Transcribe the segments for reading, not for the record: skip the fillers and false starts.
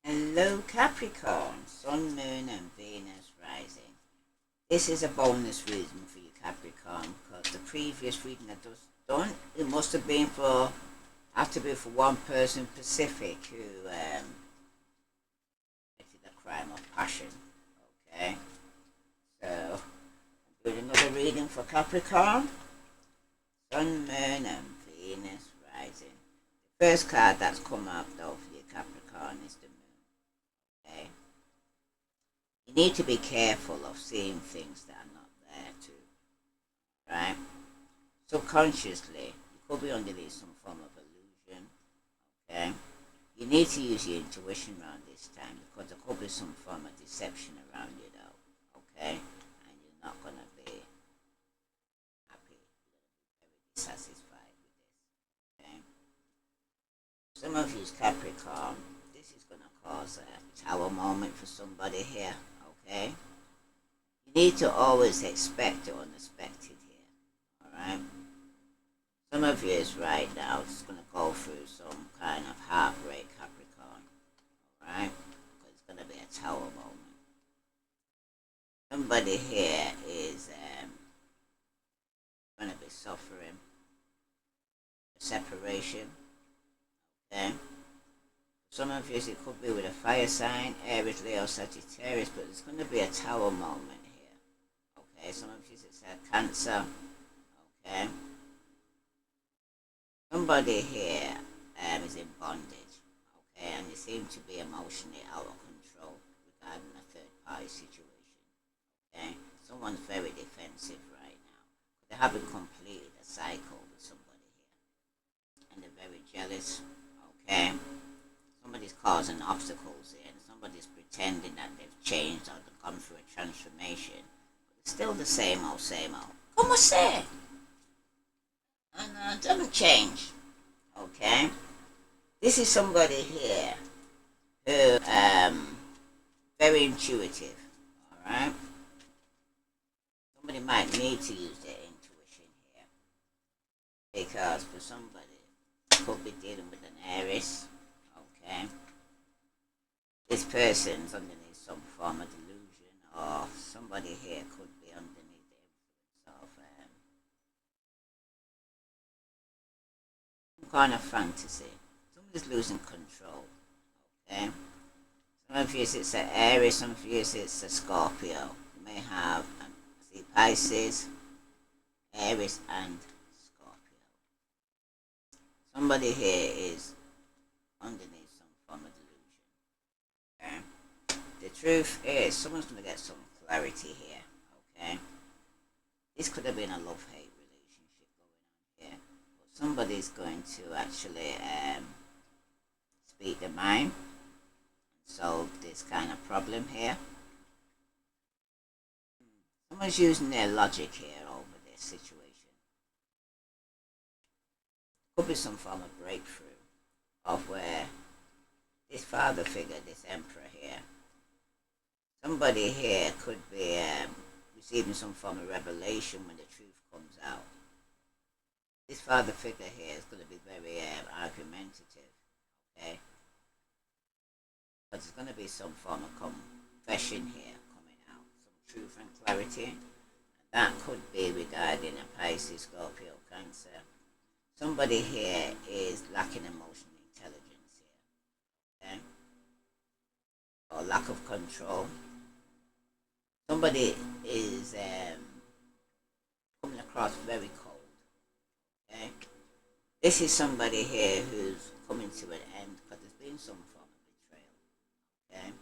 Hello Capricorn, Sun, Moon and Venus rising. This is a bonus reading for you Capricorn because the previous reading that was done, it must have been have to be for one person specific who committed a crime of passion. Okay, so I'm doing another reading for Capricorn, Sun, Moon and Venus rising. The first card that's come up though for you Capricorn is the Moon. Okay. You need to be careful of seeing things that are not there too, right? Subconsciously, you could be underneath some form of illusion, okay? You need to use your intuition around this time because there could be some form of deception around you though, okay? And you're not going to be happy, very dissatisfied with this, okay? Some of you's Capricorn, this is going to cause a tower moment for somebody here, okay? You need to always expect the unexpected here, alright? Some of you is right now just going to go through some kind of heartbreak, Capricorn, alright? Because it's going to be a tower moment. Somebody here is going to be suffering a separation, okay? Some of you, it could be with a fire sign, Aries, Leo, Sagittarius, but it's going to be a tower moment here. Okay, some of you, it's a Cancer. Okay. Somebody here is in bondage. Okay, and you seem to be emotionally out of control regarding a third party situation. Okay, someone's very defensive right now. They haven't completed a cycle with somebody here, and they're very jealous. Okay. Somebody's causing obstacles here, and somebody's pretending that they've changed or they've gone through a transformation. But it's still the same old, same old. Como say? And it doesn't change. Okay? This is somebody here who very intuitive. Alright? Somebody might need to use their intuition here. Because for somebody could be dealing with an Aries. Okay. This person's underneath some form of delusion, or somebody here could be underneath the influence of some kind of fantasy. Somebody's losing control. Okay. Some of you it's an Aries, some of you it's a Scorpio. You may have see Pisces, Aries, and Scorpio. Somebody here is underneath some form of delusion. Okay? The truth is, someone's going to get some clarity here. Okay? This could have been a love-hate relationship going on here, but somebody's going to actually speak their mind and solve this kind of problem here. Someone's using their logic here over this situation. Could be some form of breakthrough of where this father figure, this emperor here, somebody here could be receiving some form of revelation when the truth comes out. This father figure here is going to be very argumentative, okay? But there's going to be some form of confession here coming out, some truth and clarity. And that could be regarding a Pisces, Scorpio, Cancer. Somebody here is lacking emotional intelligence here, okay? Or lack of control. Somebody is coming across very cold, okay? This is somebody here who's coming to an end because there's been some form of betrayal, okay?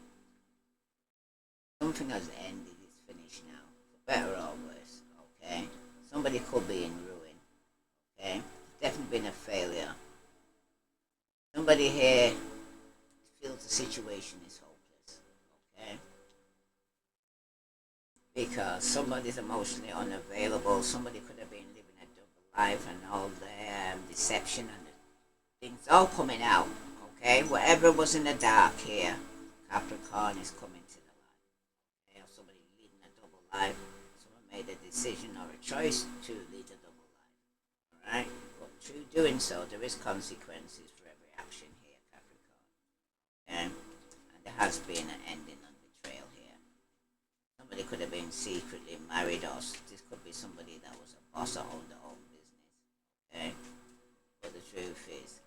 Something has ended, it's finished now, for better or worse, okay? Somebody could be in ruin, okay? Definitely been a failure. Somebody here feels the situation is hopeless, okay? Because somebody's emotionally unavailable, somebody could have been living a double life and all the deception and the things all coming out, okay? Whatever was in the dark here, Capricorn is coming to the light. Okay? Or somebody leading a double life, someone made a decision or a choice to lead a double life, alright? Through doing so, there is consequences for every action here, Capricorn. Okay? has been an ending on betrayal here. Somebody could have been secretly married, or this could be somebody that was a boss or owned their own business. Okay? But the truth is,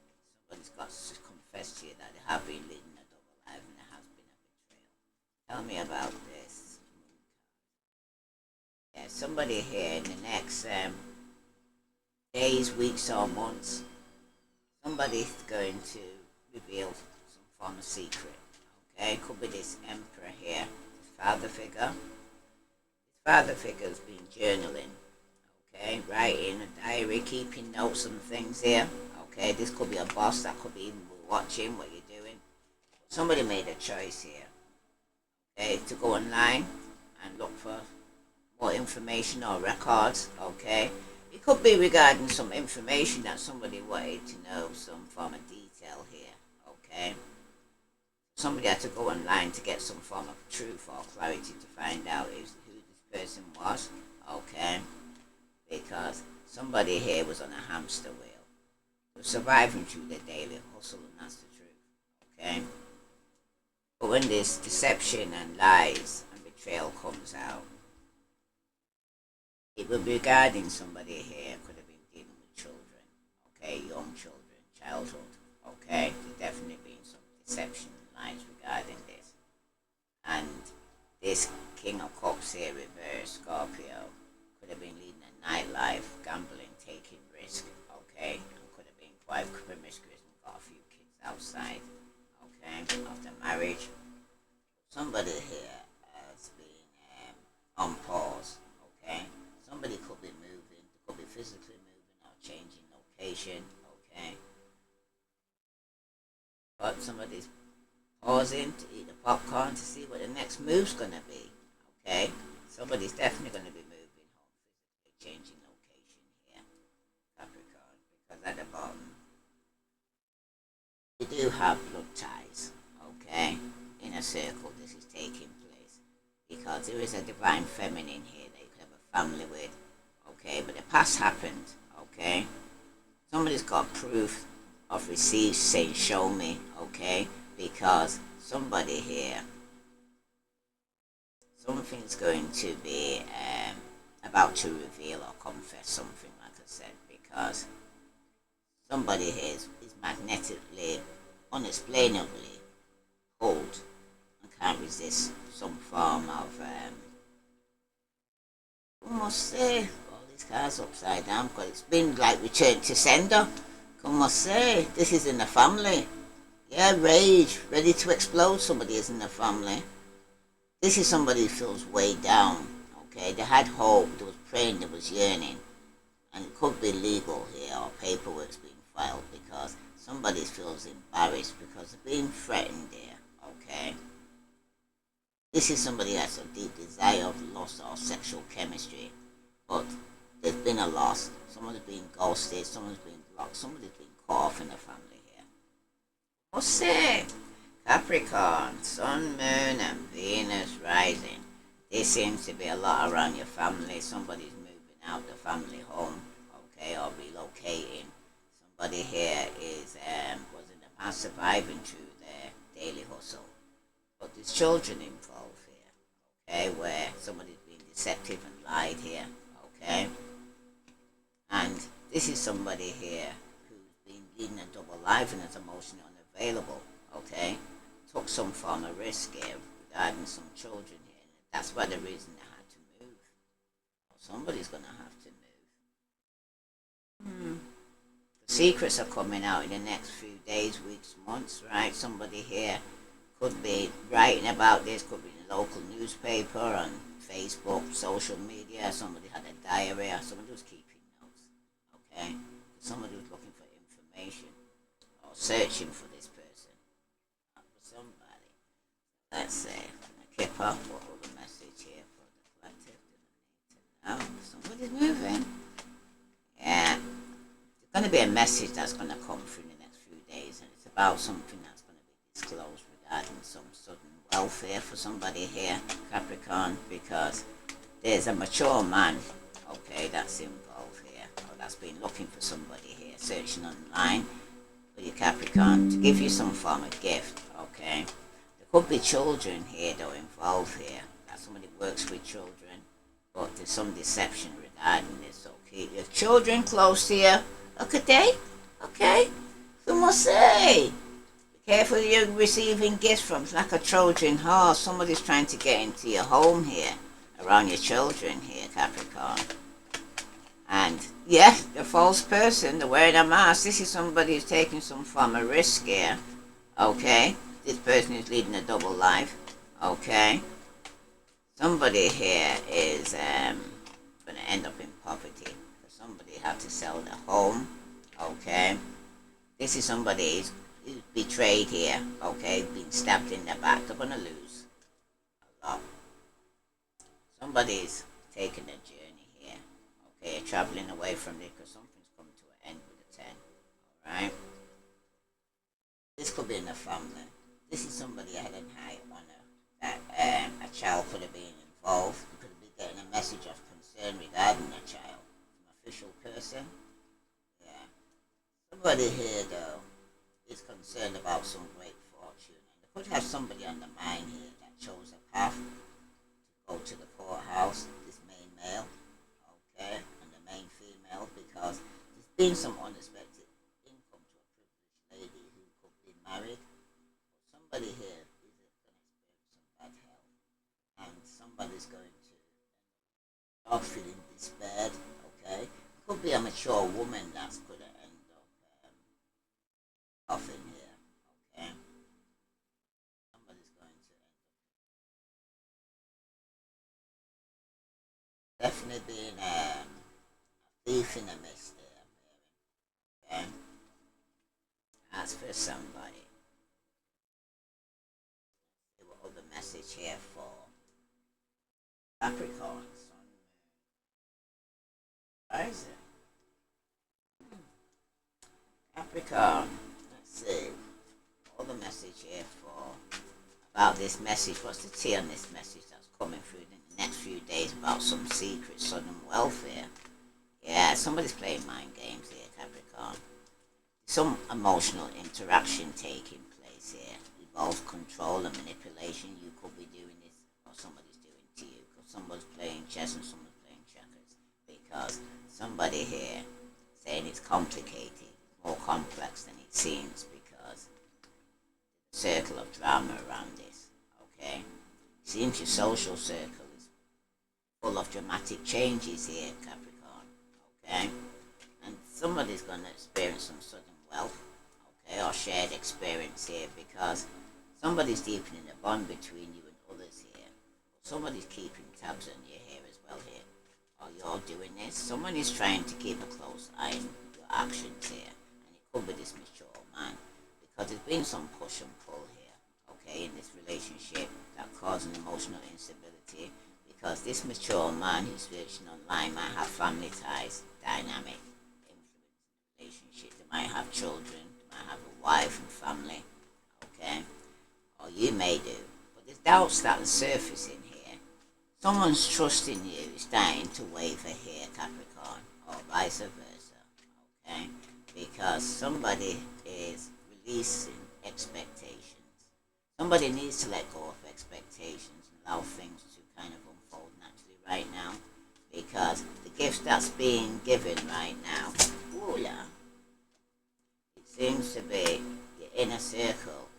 somebody's got to confess to you that they have been leading a double life and there has been a betrayal. Tell me about this. Yeah, somebody here in the next days, weeks, or months, somebody's going to reveal some form of secret. Okay, could be this emperor here, this father figure. This father figure's been journaling. Okay, writing a diary, keeping notes on things here. Okay, this could be a boss that could be even watching what you're doing. Somebody made a choice here. Okay, to go online and look for more information or records. Okay, it could be regarding some information that somebody wanted to know, some form of detail here. Okay, somebody had to go online to get some form of truth or clarity to find out who this person was. Okay, because somebody here was on a hamster wheel, was surviving through their daily hustle, and that's the truth. Okay, but when this deception and lies and betrayal comes out, it will be regarding somebody here, could have been dealing with children, okay, young children, childhood, okay, there's definitely been some deception and lies regarding this. And this King of Cups here, reverse Scorpio, could have been leading a nightlife, gambling, taking risk, okay, and could have been quite promiscuous and got a few kids outside, okay, after marriage. Somebody here has been on pause, okay. Somebody could be moving, could be physically moving or changing location, okay. But somebody's pausing to eat the popcorn to see what the next move's gonna be, okay. Somebody's definitely gonna be moving home, physically changing location here, Capricorn, because at the bottom you do have blood ties, okay. In a circle, this is taking place because there is a divine feminine here family with, okay, but the past happened, okay. Somebody's got proof of receipts saying show me, okay, because somebody here, something's going to be about to reveal or confess something, like I said, because somebody here is magnetically, unexplainably pulled and can't resist some form of como say, all these cards upside down because it's been like returned to sender. Como say, this is in the family. Yeah, rage, ready to explode. Somebody is in the family. This is somebody who feels weighed down. Okay, they had hope, they was praying, they was yearning, and it could be legal here or paperwork's being filed because somebody feels embarrassed because they're being threatened there. Okay. This is somebody who has a deep desire of loss or sexual chemistry, but there's been a loss. Someone's been ghosted, someone's been blocked, somebody's been cut off in the family here. What's say? Capricorn, Sun, Moon, and Venus rising. There seems to be a lot around your family. Somebody's moving out the family home, okay, or relocating. Somebody here is was in the past surviving through their daily hustle. But there's children involved here, okay, where somebody's been deceptive and lied here, okay. And this is somebody here who's been leading a double life and is emotionally unavailable, okay. Took some form of risk here regarding some children here. And that's why the reason they had to move. Somebody's gonna have to move. The secrets are coming out in the next few days, weeks, months, right? Somebody here could be writing about this, could be in a local newspaper, on Facebook, social media. Somebody had a diary, or somebody was keeping notes, okay? Somebody was looking for information or searching for this person, for somebody. Let's say, keep up what was the message here for the collective that I need to know. Somebody's moving. Yeah. There's going to be a message that's going to come through in the next few days, and it's about something that's going to be disclosed regarding some sudden welfare for somebody here, Capricorn, because there's a mature man, okay, that's involved here, or that's been looking for somebody here, searching online for your Capricorn to give you some form of gift, okay. The Could be children here though involved here. That somebody works with children, but there's some deception regarding this. So keep your children close to you. Okay, okay. So must say, be careful you're receiving gifts from. It's like a Trojan horse. Somebody's trying to get into your home here, around your children here, Capricorn. And yeah, the false person, the wearing a mask. This is somebody who's taking some form of risk here. Okay. This person is leading a double life. Okay. Somebody here is going to end up in poverty. Somebody had to sell their home. Okay. This is somebody who's betrayed here. Okay. Being stabbed in the back. They're going to lose a lot. Somebody's taking a journey here. Okay. Traveling away from it because something's coming to an end with a 10. Alright. This could be in a family. This is somebody that had a high honor that a child could have been involved. You could be getting a message of concern regarding a child from an official person. Yeah. Somebody here though is concerned about some great fortune, and they could have somebody on the mind here that chose a path to go to the courthouse. This main male, okay, and the main female, because there's been some unexpected income to a privileged lady who could be married. Somebody here is going to experience some bad health, and somebody's going to start feeling despaired. Okay, it could be a mature woman that's going to end up coughing here. Okay, somebody's going to definitely being a thief in the mist there. Okay, as for somebody. The message here for Capricorn, Sun, Rising. Capricorn, let's see. All the message here for about this message. What's the tea on this message that's coming through in the next few days about some secret sudden welfare? Yeah, somebody's playing mind games here, Capricorn. Some emotional interaction taking place here. Both control and manipulation. You could be doing this, or somebody's doing to you. Because someone's playing chess and someone's playing checkers. Because somebody here saying it's complicated, more complex than it seems, because the circle of drama around this. Okay, it seems your social circle is full of dramatic changes here, Capricorn. Okay, and somebody's going to experience some sudden wealth. Okay, or shared experience here, because somebody's deepening the bond between you and others here. Somebody's keeping tabs on you here as well here. While you're doing this, someone is trying to keep a close eye on your actions here. And it could be this mature man. Because there's been some push and pull here, okay, in this relationship that causing emotional instability. Because this mature man who's searching online might have family ties, dynamic, influence in the relationship. They might have children, they might have a wife and family, okay? Or you may do, but there's doubts that are surfacing here. Someone's trust in you is starting to waver here, Capricorn, or vice versa, okay? Because somebody is releasing expectations. Somebody needs to let go of expectations and allow things to kind of unfold naturally right now, because the gift that's being given right now, ooh, yeah, it seems to be your inner circle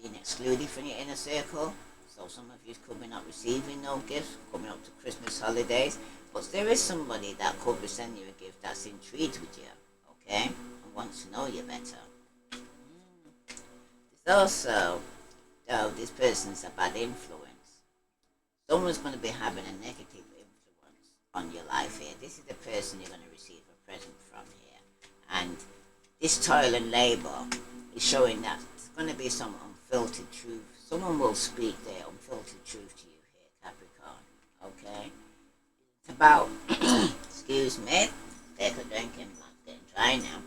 being excluded from your inner circle. So some of you could be not receiving no gifts coming up to Christmas holidays, but there is somebody that could be sending you a gift that's intrigued with you, okay, and wants to know you better. There's also, though, this person's a bad influence. Someone's going to be having a negative influence on your life here. This is the person you're going to receive a present from here, and this toil and labor is showing that there's going to be some unfiltered truth. Someone will speak their unfiltered truth to you here, Capricorn. Okay? It's about, excuse me, take a drink and I'm getting dry now.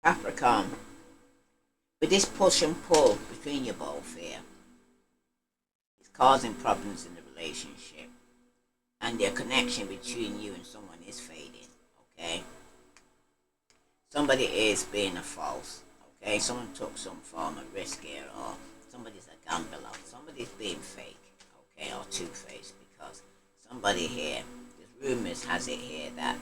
Capricorn, with this push and pull between you both here, it's causing problems in the relationship. and the connection between you and someone is fading. Okay, somebody is being a false. Okay, someone took some form of risk here, or somebody's a gambler. Somebody's being fake. Okay, or two-faced, because somebody here. There's rumors has it here that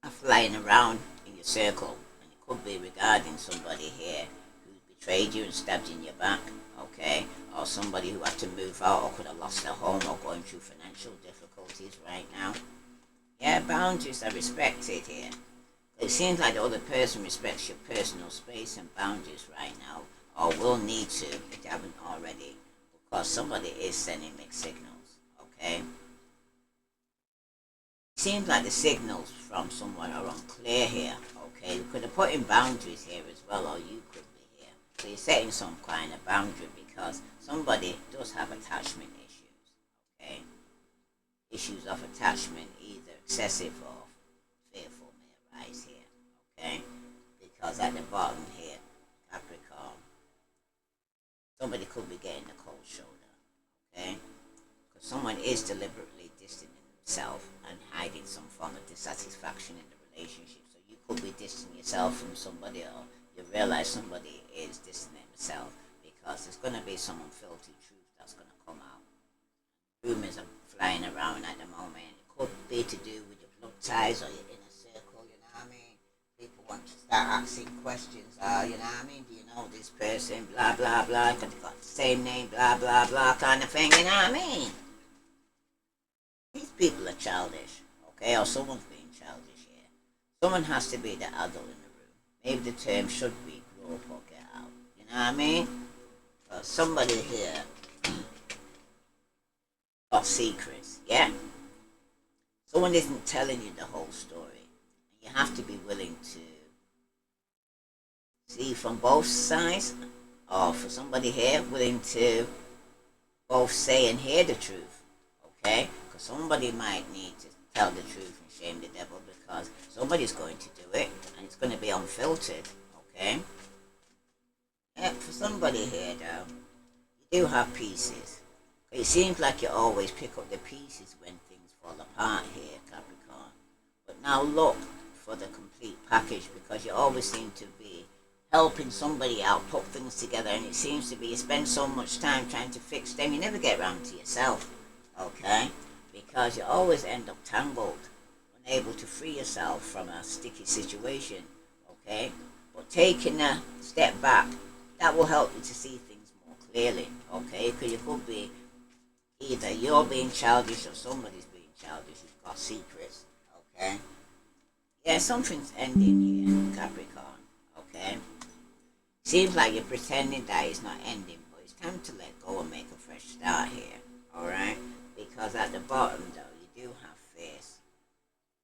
are flying around in your circle, and it could be regarding somebody here who betrayed you and stabbed you in your back. Okay, or somebody who had to move out, or could have lost their home, or going through financial difficulties right now. Yeah, boundaries are respected here. It seems like the other person respects your personal space and boundaries right now, or will need to if they haven't already, because somebody is sending mixed signals. Okay, it seems like the signals from someone are unclear here. Okay, you could have put in boundaries here as well, or you could be here. So you're setting some kind of boundary because somebody does have attachment issues. Okay, issues of attachment, either excessive or fearful, may arise here. Okay, because at the bottom here, Capricorn, somebody could be getting the cold shoulder. Okay, because someone is deliberately distancing themselves and hiding some form of dissatisfaction in the relationship. So you could be distancing yourself from somebody, or you realize somebody is distancing themselves, because there's going to be some unfiltered truth that's going to come out. Rumors are flying around at the moment. It could be to do with your blood ties or your inner circle, you know what I mean? People want to start asking questions, you know what I mean? Do you know this person, blah, blah, blah, because they got the same name, blah, blah, blah, kind of thing, you know what I mean? These people are childish, okay? Or someone's being childish here. Someone has to be the adult in the room. Maybe the term should be grow up or get out, you know what I mean? Somebody here got secrets, yeah? Someone isn't telling you the whole story. You have to be willing to see from both sides, or for somebody here willing to both say and hear the truth. Okay, because somebody might need to tell the truth and shame the devil, because somebody's going to do it and it's going to be unfiltered. Okay, yeah, for somebody here though, you do have pieces. It seems like you always pick up the pieces when things fall apart here, Capricorn. But now look for the complete package, because you always seem to be helping somebody out put things together, and it seems to be you spend so much time trying to fix them, you never get around to yourself. Okay, because you always end up tangled, unable to free yourself from a sticky situation. Okay, but taking a step back, that will help you to see things more clearly. Okay, because you could be either you're being childish or somebody's being childish who's got secrets. Okay, yeah, something's ending here, Capricorn. Okay, seems like you're pretending that it's not ending, but it's time to let go and make a fresh start here. Alright, because at the bottom though, you do have fears,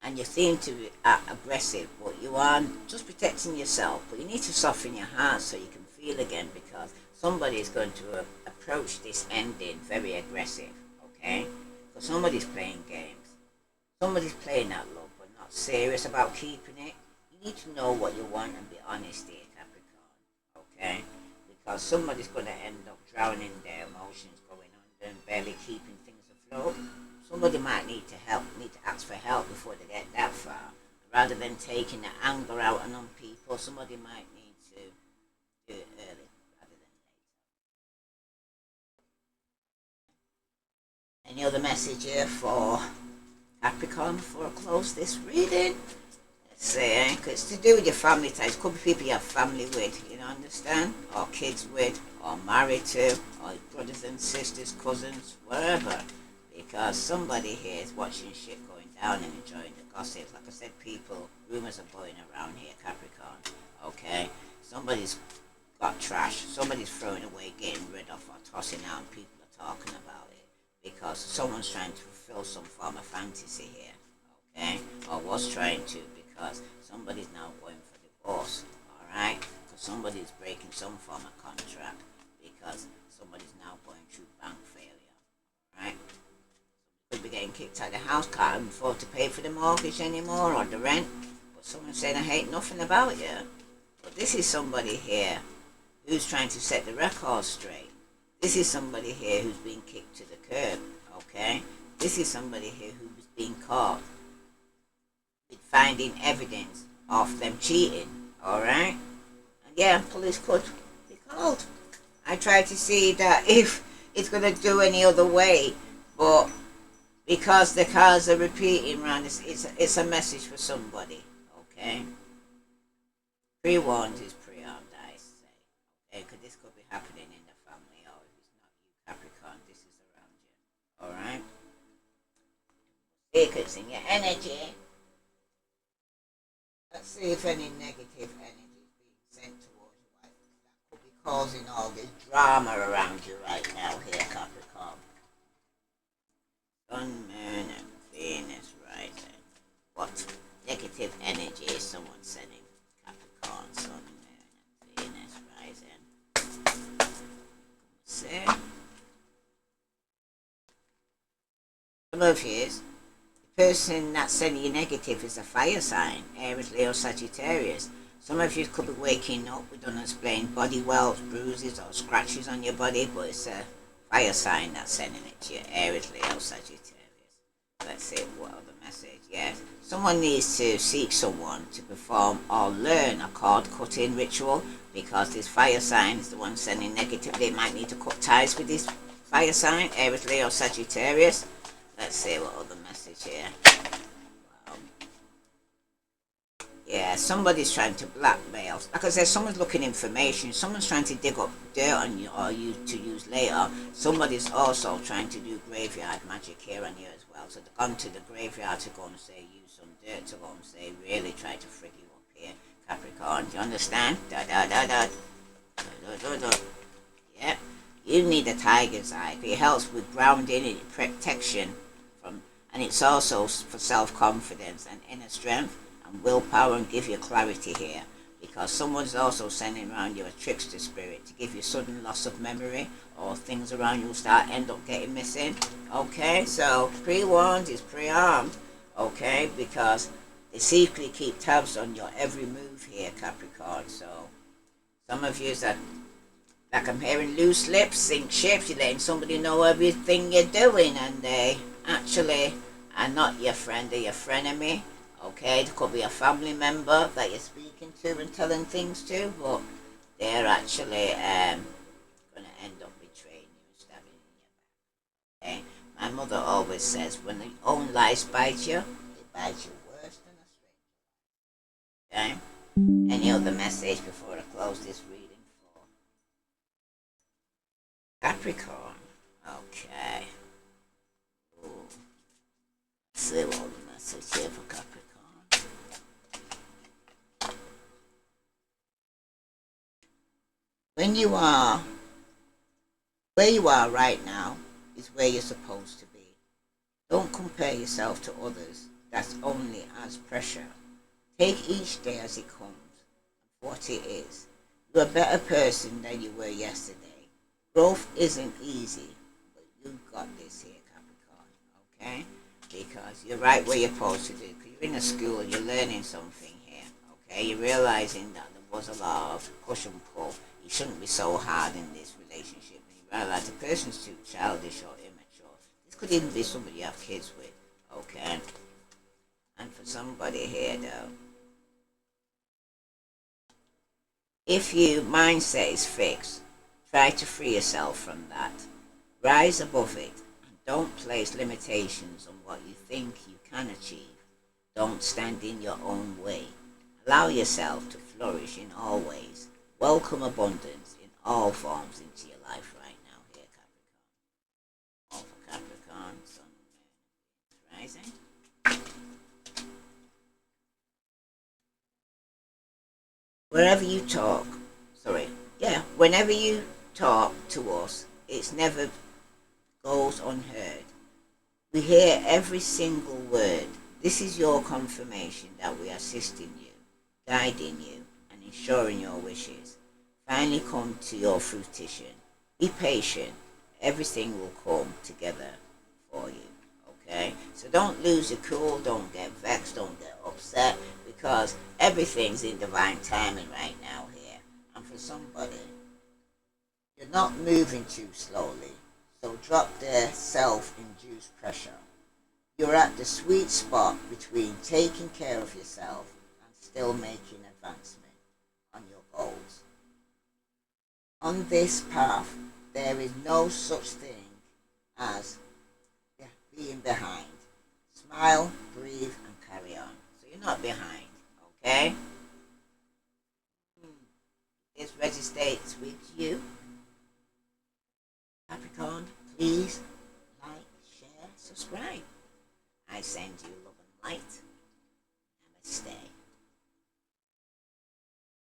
and you seem to be aggressive, but you are just protecting yourself. But you need to soften your heart so you can feel again, because somebody is going to approach this ending very aggressive. Okay, because somebody's playing games, somebody's playing that love but not serious about keeping it. You need to know what you want and be honest here, Capricorn. Okay, because somebody's going to end up drowning their emotions, going under and barely keeping things afloat. Somebody might need to ask for help before they get that far. Rather than taking the anger out on people, somebody might need to do it early rather than later. Any other message here for Capricorn before I close this reading? Let's see, it's to do with your family ties. Could be people you have family with, you know, understand? Or kids with, or married to, or brothers and sisters, cousins, wherever. Because somebody here is watching shit going down and enjoying the gossip. Like I said, people, rumors are going around here, Capricorn. Okay? Somebody's got trash. Somebody's throwing away, getting rid of, or tossing out, and people are talking about it. Because someone's trying to fulfill some form of fantasy here. Okay? Or was trying to, because somebody's now going for divorce. Alright? Because somebody's breaking some form of contract. Because somebody's now going through bank failure. Right? Could be getting kicked out of the house, can't afford to pay for the mortgage anymore or the rent. But someone's saying I hate nothing about you. But this is somebody here who's trying to set the record straight. This is somebody here who's been kicked to the curb. Okay? This is somebody here who was being caught with finding evidence of them cheating. Alright? And yeah, police could be called. I try to see that if it's going to do any other way, but because the cards are repeating round, it's a message for somebody. Okay? Pre-warned is pre-armed, I say. Okay? Because this could be happening in the family, or if it's not you, Capricorn, this is around you. Alright? Because in your energy, let's see if any negative energy is being sent towards you. That could be causing all this drama around you right now here, Capricorn. Sun, Moon, and Venus rising. What negative energy is someone sending? Capricorn, Sun, Moon, and Venus rising. See? Some of you, the person that's sending you negative is a fire sign, Aries, Leo, Sagittarius. Some of you could be waking up with unexplained body welts, bruises, or scratches on your body, but it's a fire sign that's sending it to you, Aries, Leo, Sagittarius. Let's see what other message. Yes, someone needs to seek someone to perform or learn a cord cutting ritual, because this fire sign is the one sending negative. They might need to cut ties with this fire sign, Aries, Leo, Sagittarius. Let's see what other message here. Yeah, somebody's trying to blackmail. Like I said, someone's looking information. Someone's trying to dig up dirt on you or you to use later. Somebody's also trying to do graveyard magic here on you as well. So they've gone to the graveyard to go and say, use some dirt to go and say, really try to frig you up here, Capricorn. Do you understand? Da da da da. Da da da da. Yep. You need a tiger's eye. It helps with grounding and protection from, and it's also for self-confidence and inner strength and willpower, and give you clarity here, because someone's also sending around you a trickster spirit to give you sudden loss of memory, or things around you will end up getting missing. Okay, so pre-warned is pre-armed. Okay, because they secretly keep tabs on your every move here, Capricorn. So some of you that, like I'm hearing loose lips, sink ships, you're letting somebody know everything you're doing, and they actually are not your friend, they're your frenemy. Okay, it could be a family member that you're speaking to and telling things to, but they're actually going to end up betraying you and stabbing you in your back. Okay, my mother always says, when your own lies bite you, it bites you worse than a stranger. Okay, any other message before I close this reading for Capricorn? Okay. Ooh. Let's see what the message here for Capricorn. When you are where you are right now is where you're supposed to be. Don't compare yourself to others. That's only adds pressure. Take each day as it comes, what it is. You're a better person than you were yesterday. Growth isn't easy, but you've got this here, Capricorn. Okay? Because you're right where you're supposed to be. Because you're in a school, you're learning something here. Okay? You're realizing that there was a lot of push and pull. You shouldn't be so hard in this relationship. And you realize the person's too childish or immature. This could even be somebody you have kids with. Okay? And for somebody here, though, if your mindset is fixed, try to free yourself from that. Rise above it. And don't place limitations on what you think you can achieve. Don't stand in your own way. Allow yourself to flourish in all ways. Welcome abundance in all forms into your life right now here, Capricorn. All for Capricorn, Sun, Moon, Rising. Whenever you talk to us, it's never goes unheard. We hear every single word. This is your confirmation that we are assisting you, guiding you, and ensuring your wishes finally come to your fruition. Be patient. Everything will come together for you. Okay? So don't lose your cool, don't get vexed, don't get upset, because everything's in divine timing right now here. And for somebody, you're not moving too slowly. So drop the self-induced pressure. You're at the sweet spot between taking care of yourself and still making advancement on your goals. On this path, there is no such thing as being behind. Smile, breathe, and carry on. So you're not behind, okay? This Reggie speaks to you. Capricorn, please like, share, subscribe. I send you love and light.